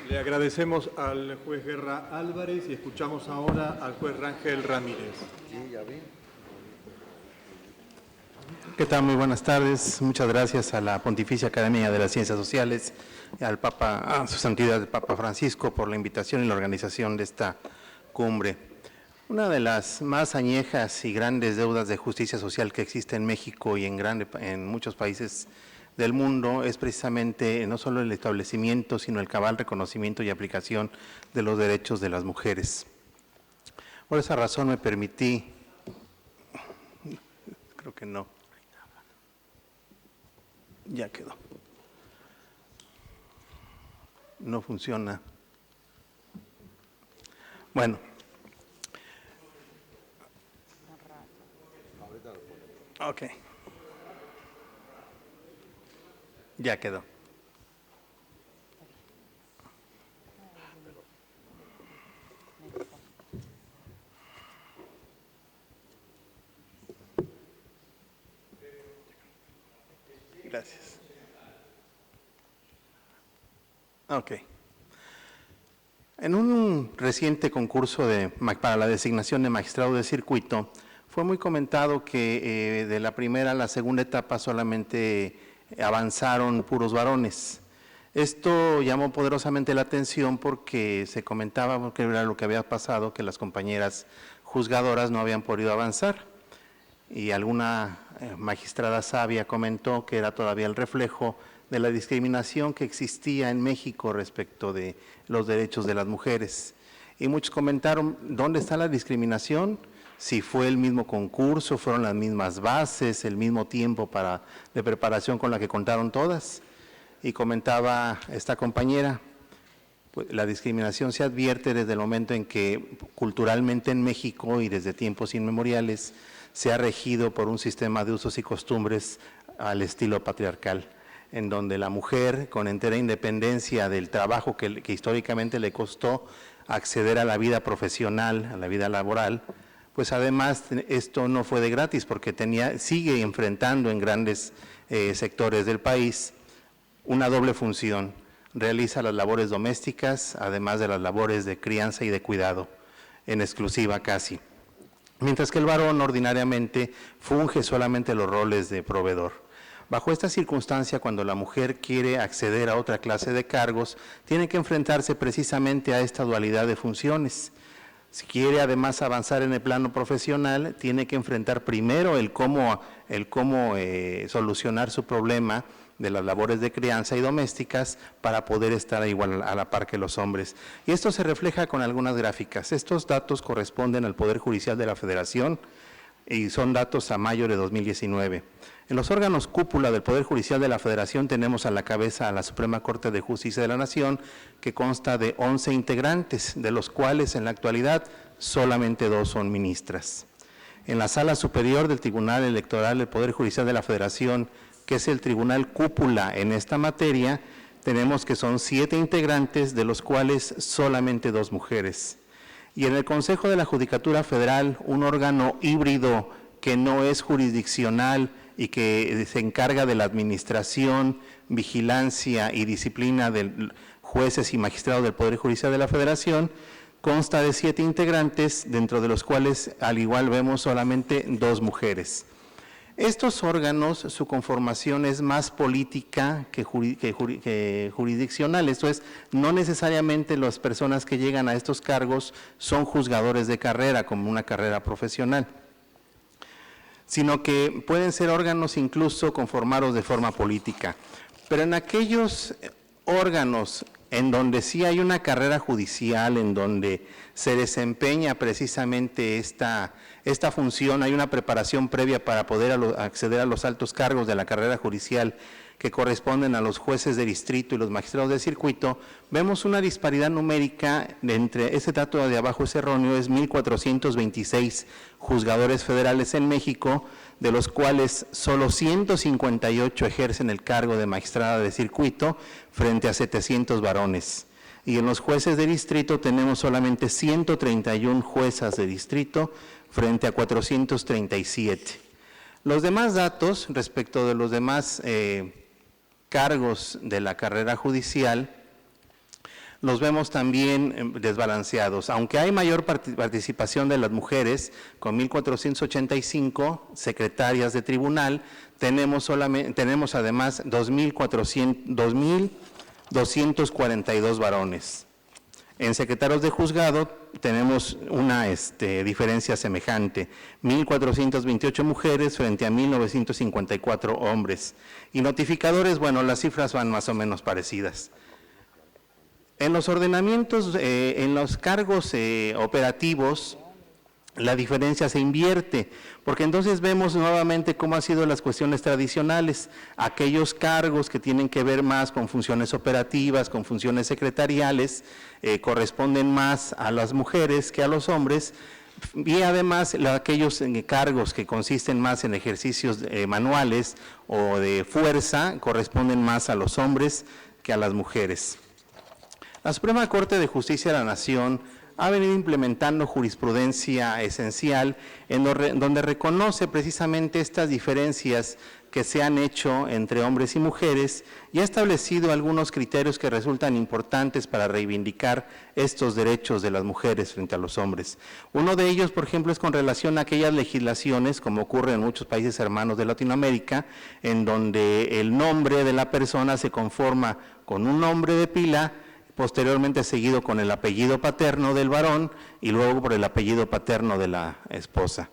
Le agradecemos al juez Guerra Álvarez y escuchamos ahora al juez Rangel Ramírez. Sí, ya vi. ¿Qué tal? Muy buenas tardes. Muchas gracias a la Pontificia Academia de las Ciencias Sociales, al Papa, a su santidad el Papa Francisco por la invitación y la organización de esta cumbre. Una de las más añejas y grandes deudas de justicia social que existe en México y en muchos países del mundo es precisamente no solo el establecimiento, sino el cabal reconocimiento y aplicación de los derechos de las mujeres. Por esa razón me permití, creo que no, ya quedó, no funciona. Bueno. Ok. Ya quedó. Gracias. Ok. En un reciente concurso para la designación de magistrado de circuito, fue muy comentado que de la primera a la segunda etapa solamente avanzaron puros varones. Esto llamó poderosamente la atención porque se comentaba, porque era lo que había pasado, que las compañeras juzgadoras no habían podido avanzar. Y alguna magistrada sabia comentó que era todavía el reflejo de la discriminación que existía en México respecto de los derechos de las mujeres. Y muchos comentaron, ¿dónde está la discriminación? Si fue el mismo concurso, fueron las mismas bases, el mismo tiempo de preparación con la que contaron todas. Y comentaba esta compañera, pues, la discriminación se advierte desde el momento en que culturalmente en México y desde tiempos inmemoriales se ha regido por un sistema de usos y costumbres al estilo patriarcal, en donde la mujer, con entera independencia del trabajo que históricamente le costó acceder a la vida profesional, a la vida laboral, pues además esto no fue de gratis porque sigue enfrentando en grandes sectores del país una doble función. Realiza las labores domésticas, además de las labores de crianza y de cuidado, en exclusiva casi. Mientras que el varón ordinariamente funge solamente los roles de proveedor. Bajo esta circunstancia, cuando la mujer quiere acceder a otra clase de cargos, tiene que enfrentarse precisamente a esta dualidad de funciones. Si quiere además avanzar en el plano profesional, tiene que enfrentar primero el cómo solucionar su problema de las labores de crianza y domésticas para poder estar igual a la par que los hombres. Y esto se refleja con algunas gráficas. Estos datos corresponden al Poder Judicial de la Federación y son datos a mayo de 2019. En los órganos cúpula del Poder Judicial de la Federación tenemos a la cabeza a la Suprema Corte de Justicia de la Nación, que consta de 11 integrantes, de los cuales en la actualidad solamente 2 son ministras. En la Sala Superior del Tribunal Electoral del Poder Judicial de la Federación, que es el tribunal cúpula en esta materia, tenemos que son 7 integrantes, de los cuales solamente 2 mujeres. Y en el Consejo de la Judicatura Federal, un órgano híbrido que no es jurisdiccional y que se encarga de la administración, vigilancia y disciplina de jueces y magistrados del Poder Judicial de la Federación, consta de 7 integrantes, dentro de los cuales al igual vemos solamente 2 mujeres. Estos órganos, su conformación es más política que jurisdiccional, esto es, no necesariamente las personas que llegan a estos cargos son juzgadores de carrera, como una carrera profesional, sino que pueden ser órganos incluso conformados de forma política. Pero en aquellos órganos en donde sí hay una carrera judicial, en donde se desempeña precisamente esta función, hay una preparación previa para poder acceder a los altos cargos de la carrera judicial que corresponden a los jueces de distrito y los magistrados de circuito, vemos una disparidad numérica entre, ese dato de abajo es erróneo, es 1,426 juzgadores federales en México, de los cuales solo 158 ejercen el cargo de magistrada de circuito frente a 700 varones. Y en los jueces de distrito tenemos solamente 131 juezas de distrito frente a 437. Los demás datos respecto de los demás cargos de la carrera judicial los vemos también desbalanceados. Aunque hay mayor participación de las mujeres, con 1.485 secretarias de tribunal, tenemos además 2.242 varones. En secretarios de juzgado tenemos una diferencia semejante, 1.428 mujeres frente a 1.954 hombres. Y notificadores, bueno, las cifras van más o menos parecidas. En los ordenamientos, en los cargos operativos, la diferencia se invierte, porque entonces vemos nuevamente cómo han sido las cuestiones tradicionales, aquellos cargos que tienen que ver más con funciones operativas, con funciones secretariales, corresponden más a las mujeres que a los hombres, y además aquellos cargos que consisten más en ejercicios manuales o de fuerza, corresponden más a los hombres que a las mujeres. La Suprema Corte de Justicia de la Nación ha venido implementando jurisprudencia esencial donde reconoce precisamente estas diferencias que se han hecho entre hombres y mujeres y ha establecido algunos criterios que resultan importantes para reivindicar estos derechos de las mujeres frente a los hombres. Uno de ellos, por ejemplo, es con relación a aquellas legislaciones, como ocurre en muchos países hermanos de Latinoamérica, en donde el nombre de la persona se conforma con un nombre de pila, posteriormente seguido con el apellido paterno del varón y luego por el apellido paterno de la esposa.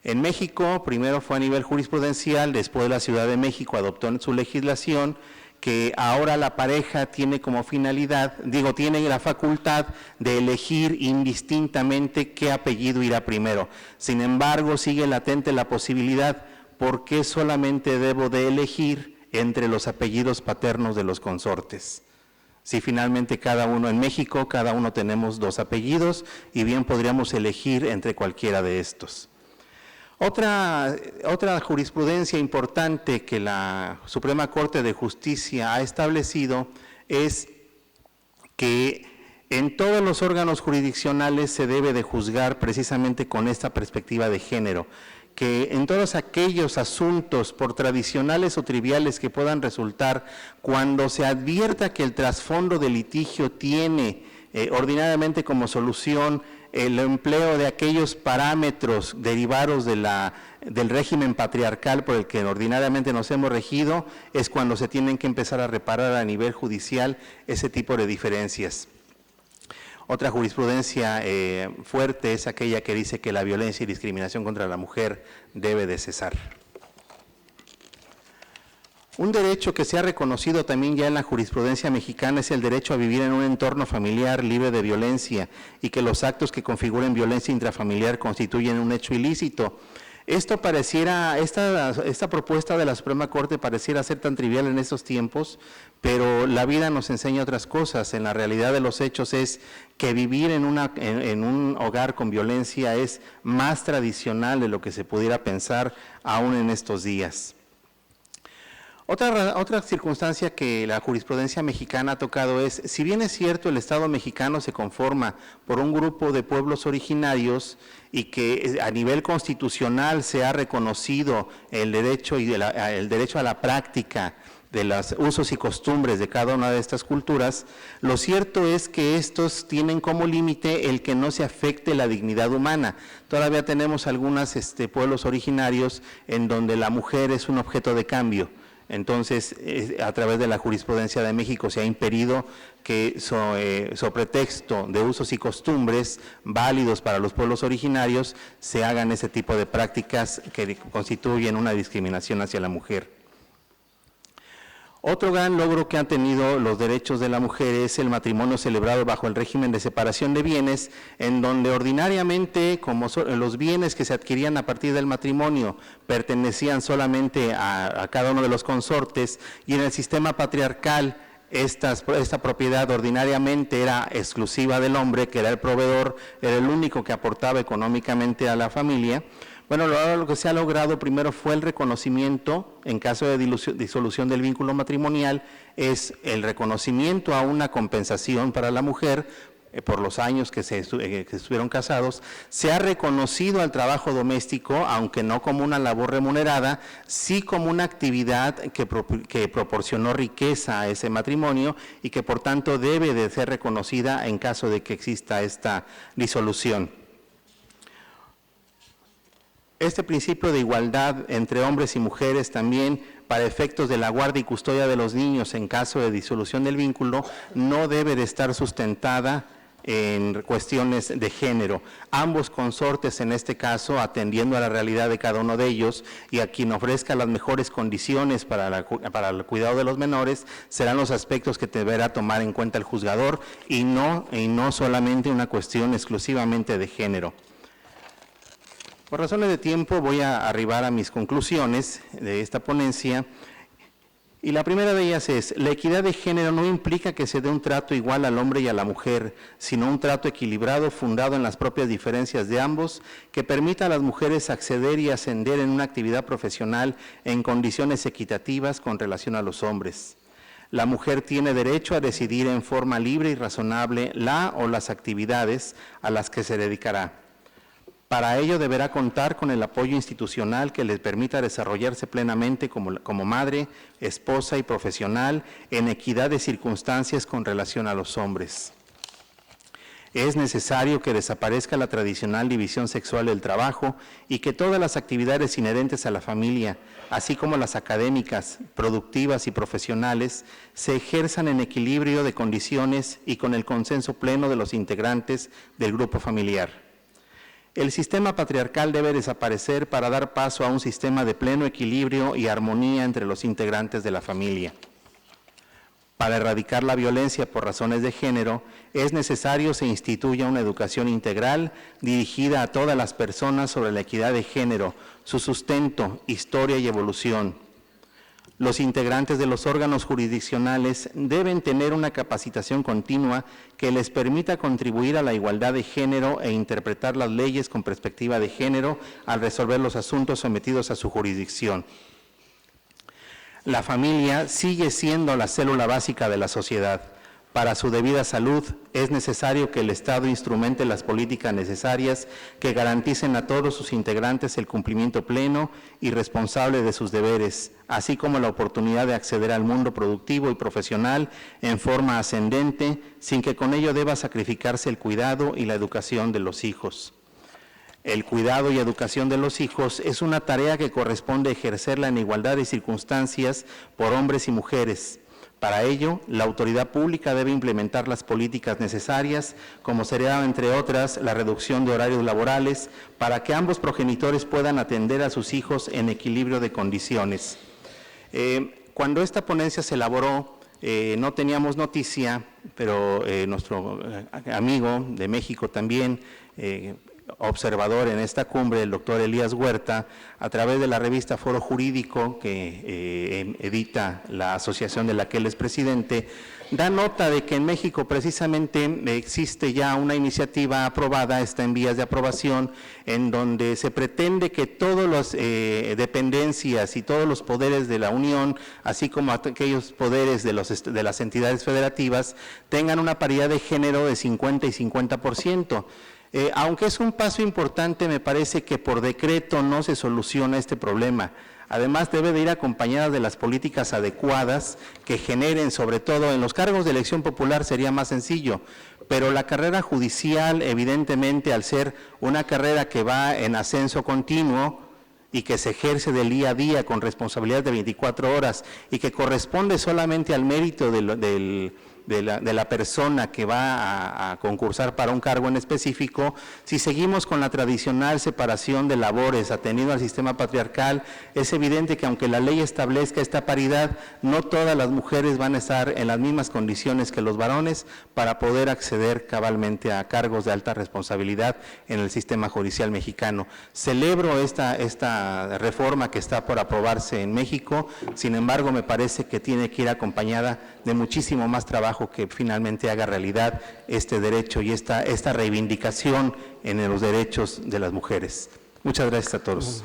En México, primero fue a nivel jurisprudencial, después la Ciudad de México adoptó en su legislación que ahora la pareja tiene como finalidad, tiene la facultad de elegir indistintamente qué apellido irá primero. Sin embargo, sigue latente la posibilidad, ¿por qué solamente debo de elegir entre los apellidos paternos de los consortes? Si finalmente en México, cada uno tenemos 2 apellidos y bien podríamos elegir entre cualquiera de estos. Otra jurisprudencia importante que la Suprema Corte de Justicia ha establecido es que en todos los órganos jurisdiccionales se debe de juzgar precisamente con esta perspectiva de género, que en todos aquellos asuntos, por tradicionales o triviales que puedan resultar, cuando se advierta que el trasfondo del litigio tiene ordinariamente como solución el empleo de aquellos parámetros derivados del régimen patriarcal por el que ordinariamente nos hemos regido, es cuando se tienen que empezar a reparar a nivel judicial ese tipo de diferencias. Otra jurisprudencia fuerte es aquella que dice que la violencia y discriminación contra la mujer debe de cesar. Un derecho que se ha reconocido también ya en la jurisprudencia mexicana es el derecho a vivir en un entorno familiar libre de violencia y que los actos que configuren violencia intrafamiliar constituyen un hecho ilícito. Esto esta propuesta de la Suprema Corte pareciera ser tan trivial en estos tiempos, pero la vida nos enseña otras cosas. En la realidad de los hechos es que vivir en un hogar con violencia es más tradicional de lo que se pudiera pensar aún en estos días. Otra circunstancia que la jurisprudencia mexicana ha tocado es, si bien es cierto el Estado mexicano se conforma por un grupo de pueblos originarios y que a nivel constitucional se ha reconocido el derecho a la práctica de los usos y costumbres de cada una de estas culturas, lo cierto es que estos tienen como límite el que no se afecte la dignidad humana. Todavía tenemos algunos pueblos originarios en donde la mujer es un objeto de cambio. Entonces, a través de la jurisprudencia de México se ha impedido que sobre texto de usos y costumbres válidos para los pueblos originarios se hagan ese tipo de prácticas que constituyen una discriminación hacia la mujer. Otro gran logro que han tenido los derechos de la mujer es el matrimonio celebrado bajo el régimen de separación de bienes, en donde ordinariamente, como los bienes que se adquirían a partir del matrimonio pertenecían solamente a cada uno de los consortes, y en el sistema patriarcal esta propiedad ordinariamente era exclusiva del hombre, que era el proveedor, era el único que aportaba económicamente a la familia. Bueno, lo que se ha logrado primero fue el reconocimiento, en caso de disolución del vínculo matrimonial, es el reconocimiento a una compensación para la mujer por los años que estuvieron casados, se ha reconocido al trabajo doméstico, aunque no como una labor remunerada, sí como una actividad que proporcionó riqueza a ese matrimonio y que por tanto debe de ser reconocida en caso de que exista esta disolución. Este principio de igualdad entre hombres y mujeres también para efectos de la guarda y custodia de los niños en caso de disolución del vínculo no debe de estar sustentada en cuestiones de género. Ambos consortes, en este caso, atendiendo a la realidad de cada uno de ellos y a quien ofrezca las mejores condiciones para el cuidado de los menores, serán los aspectos que deberá tomar en cuenta el juzgador y no solamente una cuestión exclusivamente de género. Por razones de tiempo voy a arribar a mis conclusiones de esta ponencia. Y la primera de ellas es, la equidad de género no implica que se dé un trato igual al hombre y a la mujer, sino un trato equilibrado fundado en las propias diferencias de ambos, que permita a las mujeres acceder y ascender en una actividad profesional en condiciones equitativas con relación a los hombres. La mujer tiene derecho a decidir en forma libre y razonable la o las actividades a las que se dedicará. Para ello deberá contar con el apoyo institucional que les permita desarrollarse plenamente como madre, esposa y profesional en equidad de circunstancias con relación a los hombres. Es necesario que desaparezca la tradicional división sexual del trabajo y que todas las actividades inherentes a la familia, así como las académicas, productivas y profesionales, se ejerzan en equilibrio de condiciones y con el consenso pleno de los integrantes del grupo familiar. El sistema patriarcal debe desaparecer para dar paso a un sistema de pleno equilibrio y armonía entre los integrantes de la familia. Para erradicar la violencia por razones de género, es necesario se instituya una educación integral dirigida a todas las personas sobre la equidad de género, su sustento, historia y evolución. Los integrantes de los órganos jurisdiccionales deben tener una capacitación continua que les permita contribuir a la igualdad de género e interpretar las leyes con perspectiva de género al resolver los asuntos sometidos a su jurisdicción. La familia sigue siendo la célula básica de la sociedad. Para su debida salud, es necesario que el Estado instrumente las políticas necesarias que garanticen a todos sus integrantes el cumplimiento pleno y responsable de sus deberes, así como la oportunidad de acceder al mundo productivo y profesional en forma ascendente, sin que con ello deba sacrificarse el cuidado y la educación de los hijos. El cuidado y educación de los hijos es una tarea que corresponde ejercerla en igualdad de circunstancias por hombres y mujeres. Para ello, la autoridad pública debe implementar las políticas necesarias, como será, entre otras, la reducción de horarios laborales, para que ambos progenitores puedan atender a sus hijos en equilibrio de condiciones. Cuando esta ponencia se elaboró, no teníamos noticia, pero nuestro amigo de México también, observador en esta cumbre, el doctor Elías Huerta, a través de la revista Foro Jurídico, que edita la asociación de la que él es presidente, da nota de que en México precisamente existe ya una iniciativa aprobada, está en vías de aprobación, en donde se pretende que todas las dependencias y todos los poderes de la Unión, así como aquellos poderes de las entidades federativas, tengan una paridad de género de 50 y 50%. Aunque es un paso importante, me parece que por decreto no se soluciona este problema. Además, debe de ir acompañada de las políticas adecuadas que generen, sobre todo en los cargos de elección popular sería más sencillo, pero la carrera judicial, evidentemente, al ser una carrera que va en ascenso continuo y que se ejerce del día a día con responsabilidad de 24 horas y que corresponde solamente al mérito de la persona que va a concursar para un cargo en específico, si seguimos con la tradicional separación de labores atendiendo al sistema patriarcal, es evidente que aunque la ley establezca esta paridad, no todas las mujeres van a estar en las mismas condiciones que los varones para poder acceder cabalmente a cargos de alta responsabilidad en el sistema judicial mexicano. Celebro esta reforma que está por aprobarse en México, sin embargo me parece que tiene que ir acompañada de muchísimo más trabajo que finalmente haga realidad este derecho y esta reivindicación en los derechos de las mujeres. Muchas gracias a todos.